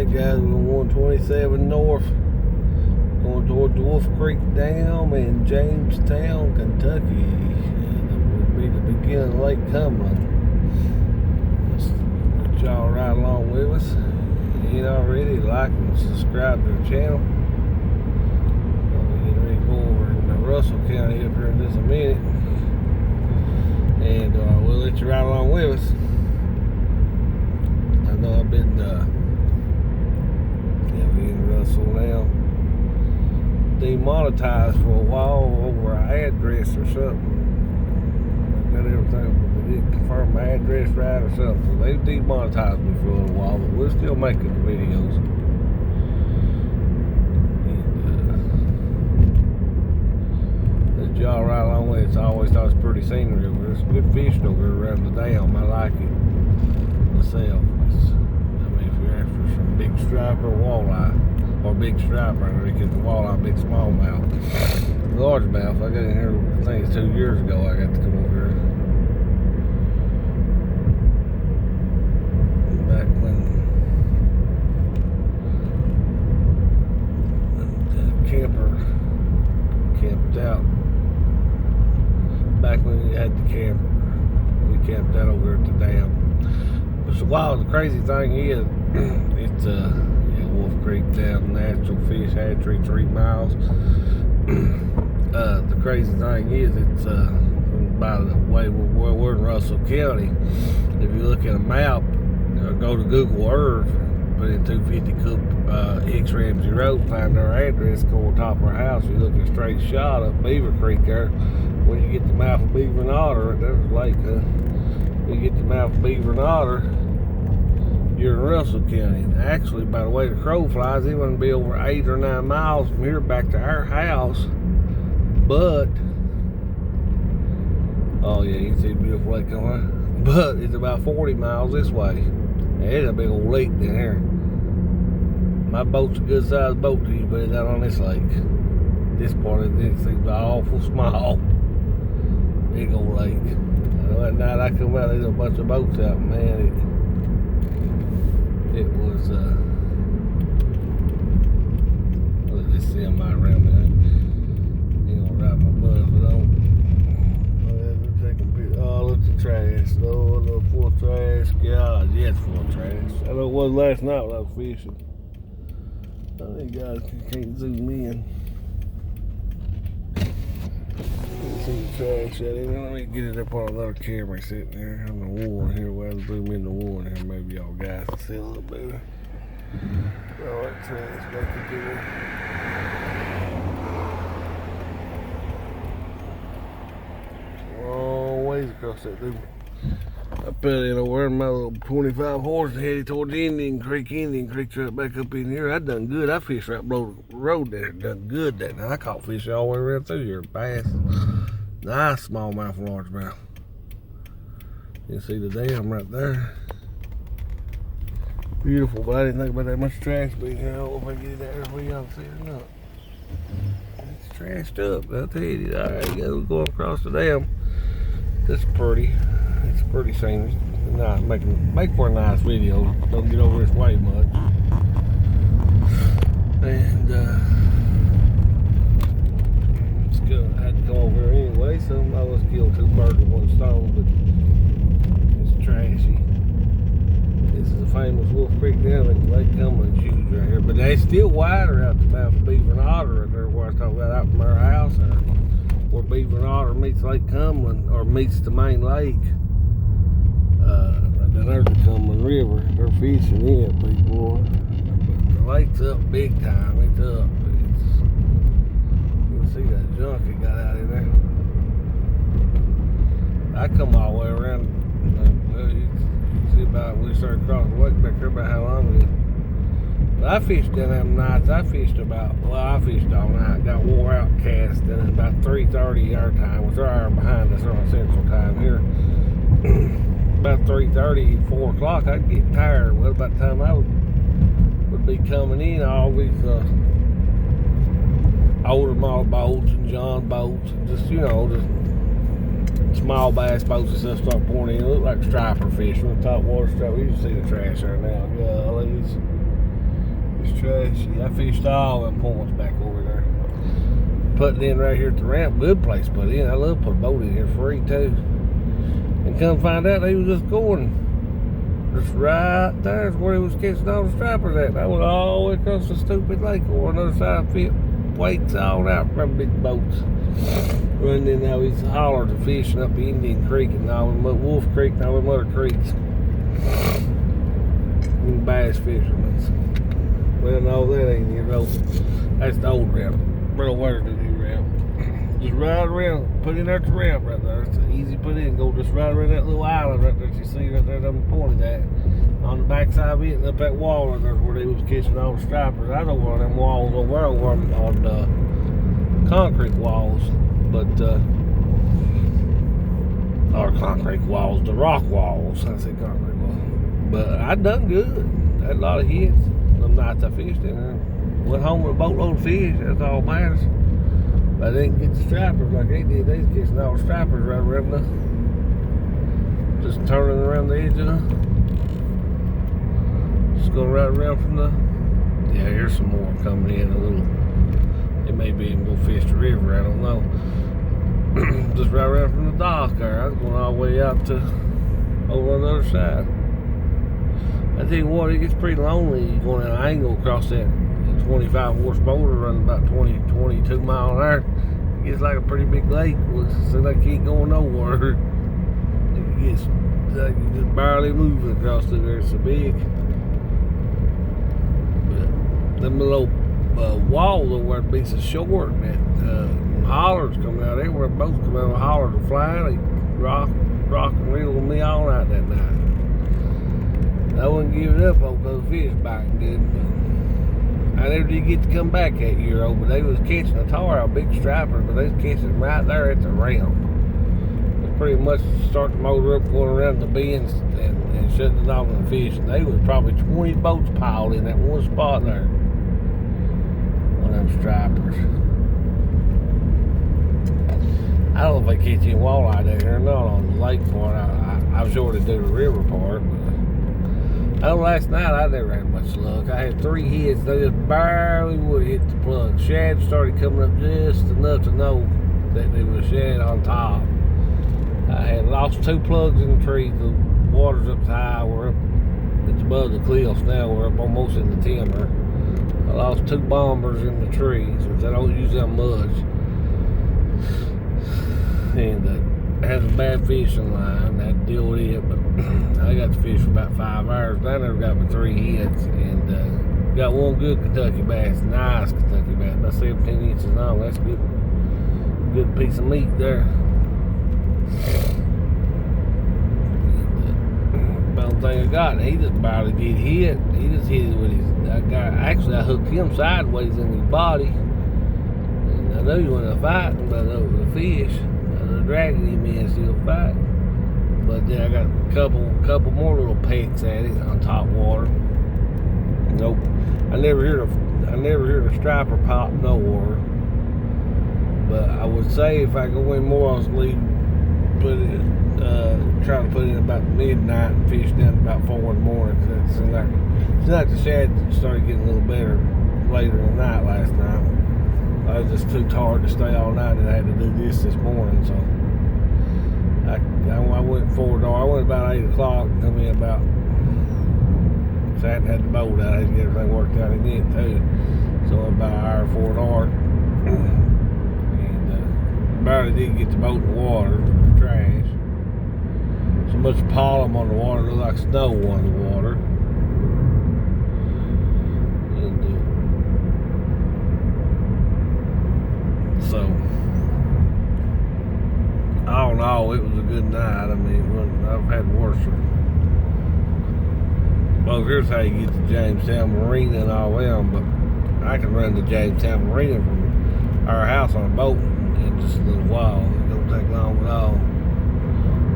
Alright guys, we're 127 north, going toward the Wolf Creek Dam in Jamestown, Kentucky. That would be the beginning of Lake Cumberland. Let y'all ride along with us. If you ain't already, like and subscribe to the channel. We're getting ready to go over in Russell County up here in just a minute. And we'll let you ride along with us. I know I've been we in Russell now, demonetized for a while over an address or something. I got everything, but they didn't confirm my address right or something, so they demonetized me for a little while, but we're still making the videos. And y'all ride along with it. I always thought it was pretty scenery over there. There's some good fishing over there around the dam. I like it myself. Some big striper walleye, or big striper, I think it's walleye, big smallmouth, largemouth. I got in here, I think it's 2 years ago. I got to come over here back when the camper camped out. Back when we had the camper, we camped out over there at the dam. But so wild, the crazy thing is, it's Wolf Creek Dam Natural Fish Hatchery, 3 miles. The crazy thing is, it's by the way we're in Russell County. If you look at a map, go to Google Earth, put in 250 Cook X Ramsey Road, find our address, go on top of our house. You look at a straight shot up Beaver Creek there. When you get the mouth of Beaver and Otter, there's a lake. When you get the mouth of Beaver and Otter, you're in Russell County. Actually, by the way the crow flies, it wouldn't be over 8 or 9 miles from here back to our house. But, oh yeah, you can see the beautiful lake coming. But it's about 40 miles this way. And it's a big old lake in here. My boat's a good sized boat to you, but it's out on this lake. This part of it seems awful small. Big old lake. At night I come out, there's a bunch of boats out, man. It was, look, this semi around me. You gonna ride my bus, but oh, look at the trash. Oh, look, full of trash. God, yeah, it's full of trash. I know it was last night when I was fishing. I think guys can't zoom in. See the trash out in. Let me get it up on another camera sitting there on the wall here. Well, I'll zoom in the wall here. Maybe y'all guys can see a little better. Oh, that trash back there. Long ways across that dude. I put in over my little 25 horse headed toward the Indian Creek right back up in here. I done good. I fished right below the road there. Done good that night. I caught fish all the way around through here. Bass. Nice smallmouth and largemouth. You can see the dam right there. Beautiful, but I didn't think about that much trash being here. I don't know if I get it out here where y'all can see it or not. It's trashed up, I'll tell you. Alright, we're going across the dam. That's pretty. It's pretty scenery. Nice, make for a nice video. Don't get over this way much. And it's good. I had to come over here anyway, so I was kill 2 birds with 1 stone, but it's trashy. This is a famous Wolf Creek Dam in Lake Cumberland huge right here, but they still wider out the mouth of Beaver and Otter right there where I was talking about out from our house there. Where Beaver and Otter meets Lake Cumberland, or meets the main lake. Then there's the Cumberland River. They're fishing it, big boy. But the lake's up big time. It's up. You can see that junk it got out in there. I come all the way around. Well, you can see about we started crossing the lake back there about how long it is. But I fished down them nights. I fished all night. Got wore out cast. And about 3:30 our time, which they're an hour behind us on Central Time here. About 3:30, 4 o'clock, I'd get tired. Well, by the time I would be coming in, all these older model boats and John boats, and just, you know, just small bass boats and stuff start pouring in. It looked like striper fish. On the top water striper, you can see the trash there now. Gollies. It's trashy. I fished all them points back over there. Put it in right here at the ramp. Good place to put it in. I love to put a boat in here free too. And come find out they was just going just right there's where he was catching all the stripers at. I went all the way across the stupid lake over on the other side, fit wakes all out from big boats. Running in all these hollers and fishing up Indian Creek and all them Wolf Creek and all them other creeks. And bass fishermen. Well, no, that ain't your old. That's the old ramp. Bro, where's the new ramp? Just ride around, put in there at the ramp right there. It's easy to put in. Go just right around that little island right there that you see right there that I'm pointing at. On the backside of it and up that wall right there where they was catching all the stripers. I know one of them walls over there on the concrete walls. But, or concrete walls, the rock walls. I say concrete walls. But I done good. Had a lot of hits. Them nights I fished in there. Went home with a boatload of fish. That's all matters. But I didn't get the stripers like they did. They was catching all the stripers right around just turning around the edge of the. Just going right around from the. Yeah, here's some more coming in a little. It may be even go fish the river. I don't know. Just right around from the dock there. I was going all the way out to over on the other side. I tell you what, it gets pretty lonely. You're going at an angle across that 25 horse boulder running about 22 miles an hour. It gets like a pretty big lake. So like you ain't going nowhere. It gets like you're just barely moving across through there. It's so big. But them little walls over there be so short that hollers coming out everywhere. Boats come out of hollers and fly. They rock and reel with me all night that night. I wouldn't give it up on those fish biting good. I never did get to come back that year though, but they was catching a tar out, big stripers, but they was catching them right there at the ramp. They pretty much start the motor up going around the bends and shutting it off on the fish. And they was probably 20 boats piled in that one spot there. One of them stripers. I don't know if they catch any walleye down here or not on the lake part. I'm sure they do the river part. But I know last night I never had much luck. I had 3 hits. They just barely would hit the plug. Shad started coming up just enough to know that there was shad on top. I had lost 2 plugs in the tree. The water's up high. We're up, it's above the cliffs now. We're up almost in the timber. I lost 2 bombers in the trees, which I don't use them much. And had a bad fishing line. I had to deal with it, but I got to fish for about 5 hours. I never got my 3 hits, and got one good Kentucky bass, nice Kentucky bass, about 17 inches long. That's a good piece of meat there. The only thing I got, he just barely did hit. He just hit it with his. I hooked him sideways in his body, and I knew he wasn't fighting, but it was a fish. Dragging him in, still fighting. But then I got a couple more little pecks at it on top water. Nope. I never heard a striper pop nowhere. But I would say if I go in more, I was try to put it in about midnight and fish down about 4 in the morning. It's like the shad started getting a little better later in the night last night. I was just too tired to stay all night, and I had to do this morning. So I went forward. I went about 8 o'clock and come in about. Cause I hadn't had the boat out. I had to get everything worked out in it too. So about an hour before dark, and barely did get the boat in the water. It was trash. So much pollen on the water, looked like snow on the water. So, all in all, it was a good night. I mean, I've had worse. Well, here's how you get to Jamestown Marina and all them, but I can run to Jamestown Marina from our house on a boat in just a little while. It don't take long at all.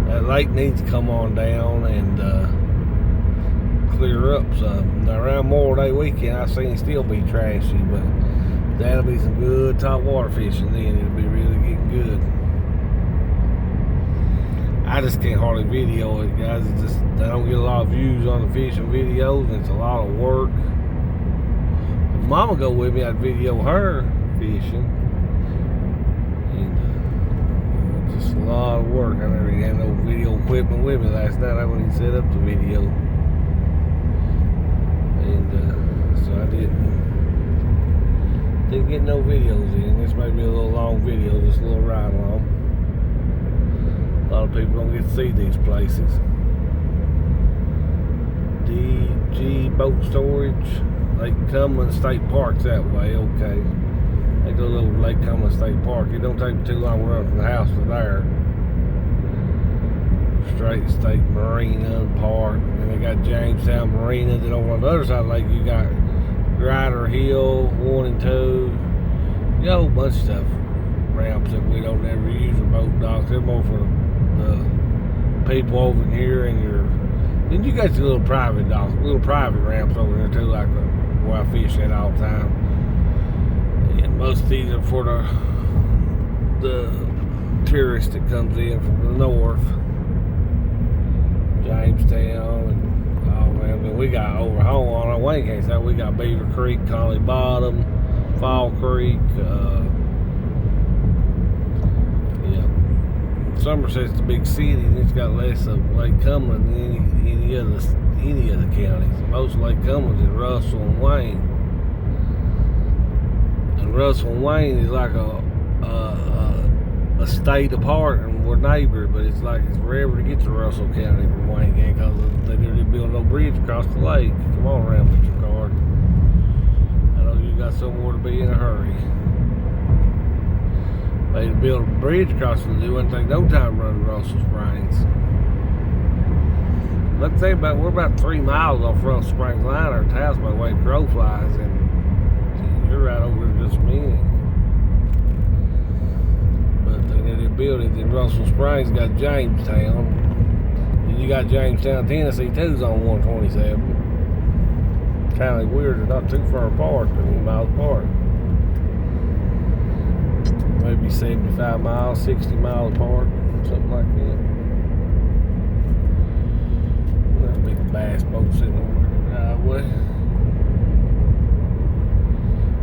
That lake needs to come on down and clear up some. Now, around Memorial Day weekend, I seen it still be trashy, but that'll be some good top water fishing then. It'll be really getting good. I just can't hardly video it, guys. It's just, I don't get a lot of views on the fishing videos. It's a lot of work. Mama go with me, I'd video her fishing. And just a lot of work. I never had no video equipment with me last night. I wouldn't even set up the video. And so I didn't get no videos in. This may be a little long video, just a little ride along. A lot of people don't get to see these places. DG Boat Storage, Lake Cumberland State Park's that way, okay. They go over to Lake Cumberland State Park. It don't take me too long to run from the house to there. Straight State Marina and Park. And they got Jamestown Marina. Then over on the other side of the lake, you got Grider Hill 1 and 2. You got a whole bunch of stuff. Ramps that we don't ever use for boat docks. They're more for the people over here and your. Then you got your little private docks, little private ramps over there too, like where I fish at all the time. And most of these are for the tourist that comes in from the north. Jamestown and oh man, I mean, we got over home on our Wayne can't say we got Beaver Creek, Conley Bottom, Fall Creek, Somerset's the big city, and it's got less of Lake Cumberland than any other counties. Most of Lake Cumberland's in Russell and Wayne. And Russell and Wayne is like a state apart, and we're neighbors, but it's like it's forever to get to Russell County from Wayne because they didn't build no bridge across the lake. Come on around with your car. I know you got somewhere to be in a hurry. They built a bridge across the do wouldn't take no time running Russell Springs. Let's think about we're about 3 miles off Russell Springs line. Our house by the way crow flies, and you're right over there just a minute. But they built it in Russell Springs. Got Jamestown, and you got Jamestown, Tennessee too's on 127. Kind of weird. They're not too far apart, 20 miles apart. Maybe 75 miles, 60 miles apart, something like that. That big bass boat sitting over the driveway.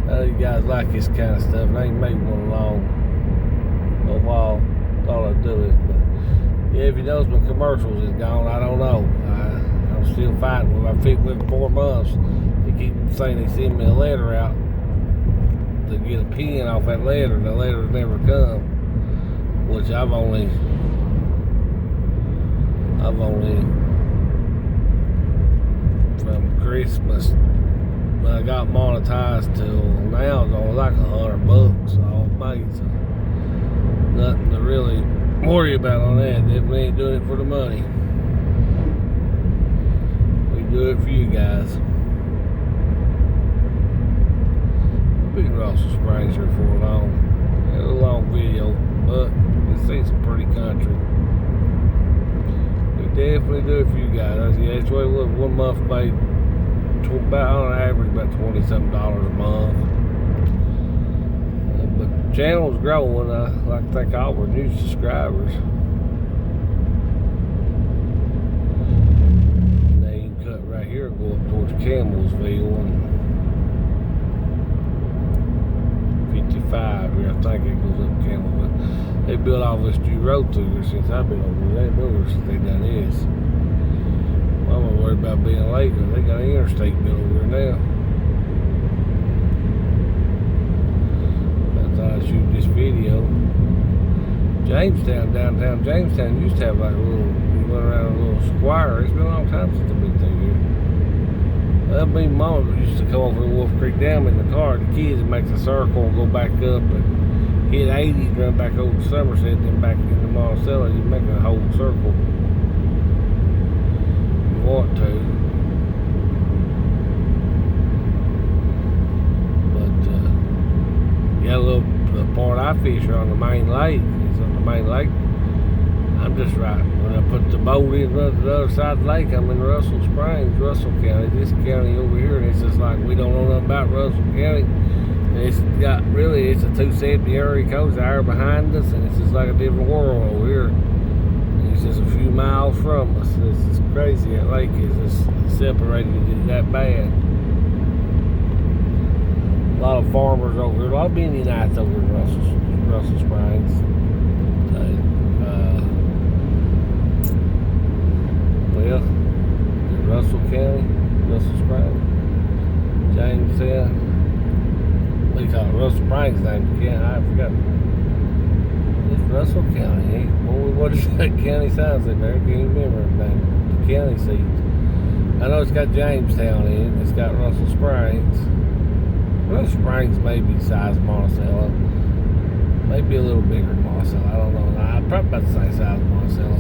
I know you guys like this kind of stuff. I ain't made one long a while. Thought I'd do it, but yeah, if you notice my commercials is gone, I don't know. I'm still fighting with my feet with 4 months. They keep saying they send me a letter out to get a pen off that letter. The letter's never come, which I've only from Christmas when I got monetized till now it's only like $100 all made, so nothing to really worry about on that. We ain't doing it for the money. We do it for you guys. Been in Russell Springs here for a long video, but it's seen some pretty country. We definitely do it for you guys. Yeah, it's what one month made about on average about $20-something a month. But the channel's growing. I like to thank all our new subscribers. And they can cut right here and go up towards Campbellsville and 55 here, I think it goes up Campbell, but they built all this new road through here since I've been over there. They built it since they done this. I'm not worried about being late because they got an interstate built over here now. I thought I'd shoot this video. Jamestown, downtown Jamestown used to have like a little, you went around a little square. It's been a long time since I've been through here. Well, me and Mama used to come over to Wolf Creek Dam in the car. The kids would make the circle and go back up and hit 80 and run back over to Somerset and then back into Monticello. You make a whole circle. You want to. But yeah, a little part I fish are on the main lake. It's on the main lake. I'm just right. When I put the boat in, run to the other side of the lake, I'm in Russell Springs, Russell County. This county over here, and it's just like we don't know nothing about Russell County. And it's got really, it's a 270 area code, the hour behind us, and it's just like a different world over here. And it's just a few miles from us. It's just crazy. That lake is just separated that bad. lot of farmers over here. A lot of Mennonites over in Russell Springs. Well, Russell County, Russell Springs, Jamestown. They call it Russell Springs name. Yeah, I forgot. It's Russell County. Eh? What is that county sign say there? I can't remember the name. The county seat. I know it's got Jamestown in it. It's got Russell Springs. Russell Springs may be size Monticello. Maybe a little bigger than Monticello. I don't know. I'm probably about the same size as Monticello.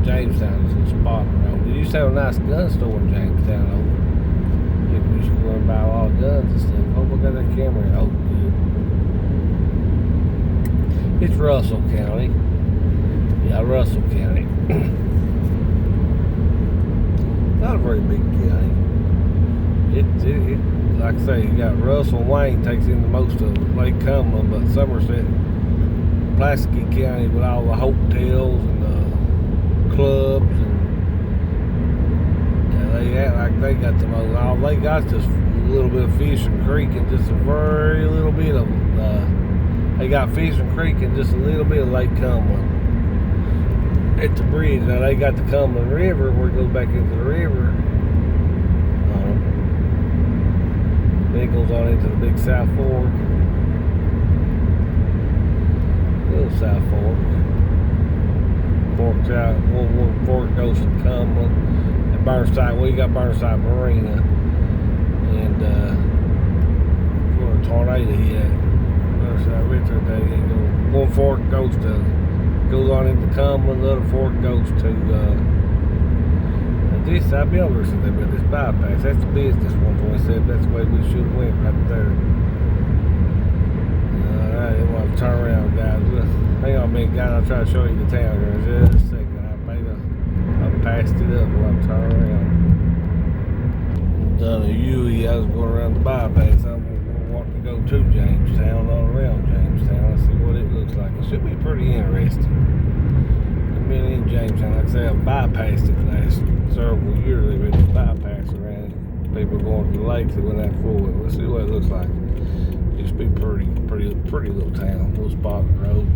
Jamestown is a spot around. They used to have a nice gun store in Jamestown. People used to go and buy a lot of guns and stuff. Oh, look at that camera. Oh, good. It's Russell County. Yeah, Russell County. Not a very big county. It like I say, you got Russell and Wayne takes in the most of Lake Cumberland, but Somerset, Pulaski County with all the hotels and clubs and they act like they got the most. All they got just a little bit of Fishing Creek and just a very little bit of they got Fishing Creek and just a little bit of Lake Cumberland at the bridge. Now they got the Cumberland River where it goes back into the river. Then it goes on into the big South Fork. Little South Fork. Forks out. One fork goes to Cumberland. And Burnside, well, you got Burnside Marina. And where a tornado hit. Burnside Richard, one fork goes on into Cumberland, the other fork goes to this. I'll be able to see that with this bypass. That's the business 127. That's the way we should have went right there. Alright, then we'll have to turn around, guys. Hang on a minute, guys. I'll try to show you the town here in just a second. I passed it up while I turn around. Done a U-E. I was going around the bypass. I'm wanting to go to Jamestown, all around Jamestown. Let's see what it looks like. It should be pretty interesting. I've been in Jamestown. Like I say, I've bypassed it the last several years. They've been bypassing around it. People going to the lakes that went out forward. Let's see what it looks like. It should be pretty little town, little spot on the road.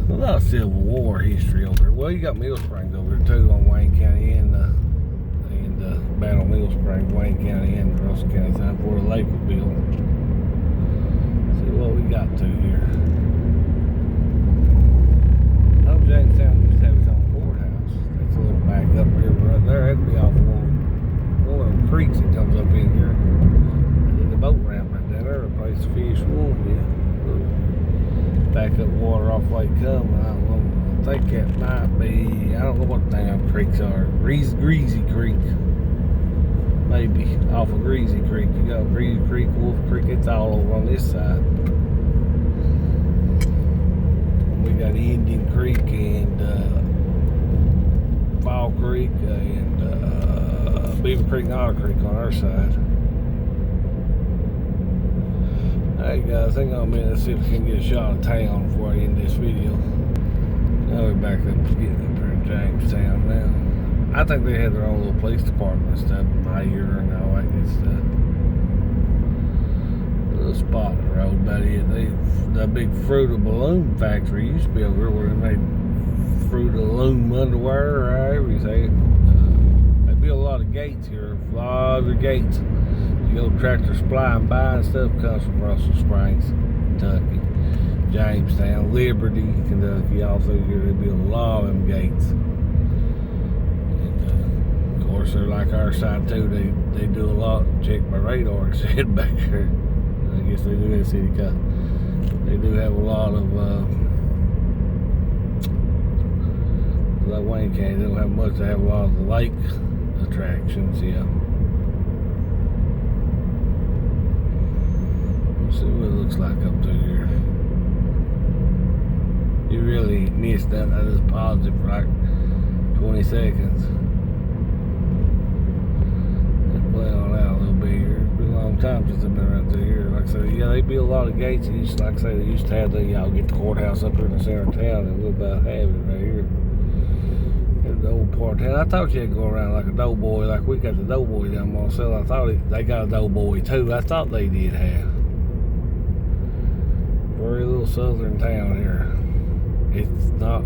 A lot of Civil War history over there. Well, you got Mill Springs over there too on Wayne County and Battle Mill Springs, Wayne County and Russell County side where the lake was built. See what we got to here. Oh, Jamestown used to have its own courthouse. That's a little back up river right there. That'd be off one of them creeks that comes up in here. There's a boat ramp right down there, a place to fish wool. Yeah. Back up water off Lake Cumberland. I think that might be, I don't know what the damn creeks are. Greasy Creek. Maybe off of Greasy Creek. You got Greasy Creek, Wolf Creek, it's all over on this side. We got Indian Creek and Fall Creek and Beaver Creek and Otter Creek on our side. Hey guys, hang on a minute, let's see if we can get a shot of town before I end this video. Now we're back up getting up here in Jamestown now. I think they had their own little police department and stuff, mayor and all that good stuff. A little spot on the road about it. The big Fruit of Balloon factory used to be over here where they made Fruit of Balloon underwear or however you say it. They built a lot of gates here, a lot of gates. You go Tractor Supply and buying stuff comes from Russell Springs, Kentucky, Jamestown, Liberty, Kentucky. Also here they build a lot of them gates. And of course they're like our side too. They do a lot. Check my radar and said back there. I guess they do that city cut. They do have a lot of like Wayne County. They don't have much. They have a lot of the lake attractions. Yeah. See what it looks like up to here. You really missed that. I just paused it for like 20 seconds. Just play on out a little bit here. It's been a long time since I've been right through here. Like I said, yeah, they built a lot of gates. Like I say, they used to have y'all get the courthouse up here in the center of town, and we're about having it right here. There's the old part of town. I thought you had to go around like a doughboy, like we got the doughboy down Marcel. I thought they got a doughboy too. I thought they did have. Very little southern town here. It's not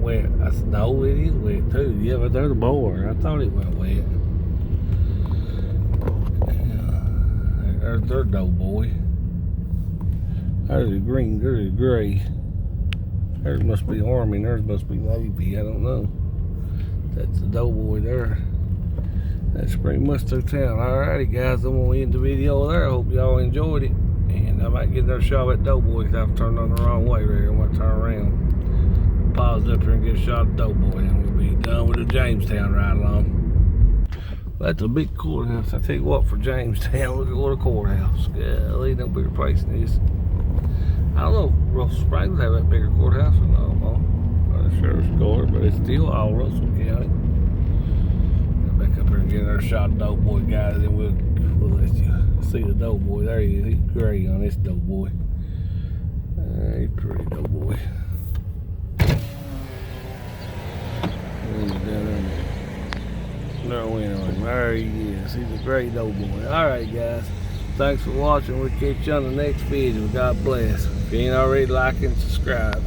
wet. No, it is wet too. Yeah, but there's a board. I thought it went wet. Yeah. There's their doughboy. There's a green, there's a gray. Theirs must be Army, theirs must be Navy, I don't know. That's the doughboy there. That's pretty much their town. Alrighty guys, I'm gonna end the video there. I hope y'all enjoyed it. And I might get another shot at doughboy because I've turned on the wrong way right here. I'm gonna turn around. Pause up here and get a shot at doughboy, and we'll be done with the Jamestown ride along. That's a big courthouse. I tell you what, for Jamestown, look at what a courthouse. Golly, no bigger place than this. I don't know if Russell Springs have that bigger courthouse or no. I'm not sure it's court, but it's still all Russell County. Get back up here and get our shot of doughboy, guys, and we'll let you see the doughboy. There he is. He's gray on this doughboy. He's pretty doughboy. No, anyway, there he is. He's a great doughboy. Alright, guys. Thanks for watching. We'll catch you on the next video. God bless. If you ain't already, like and subscribe.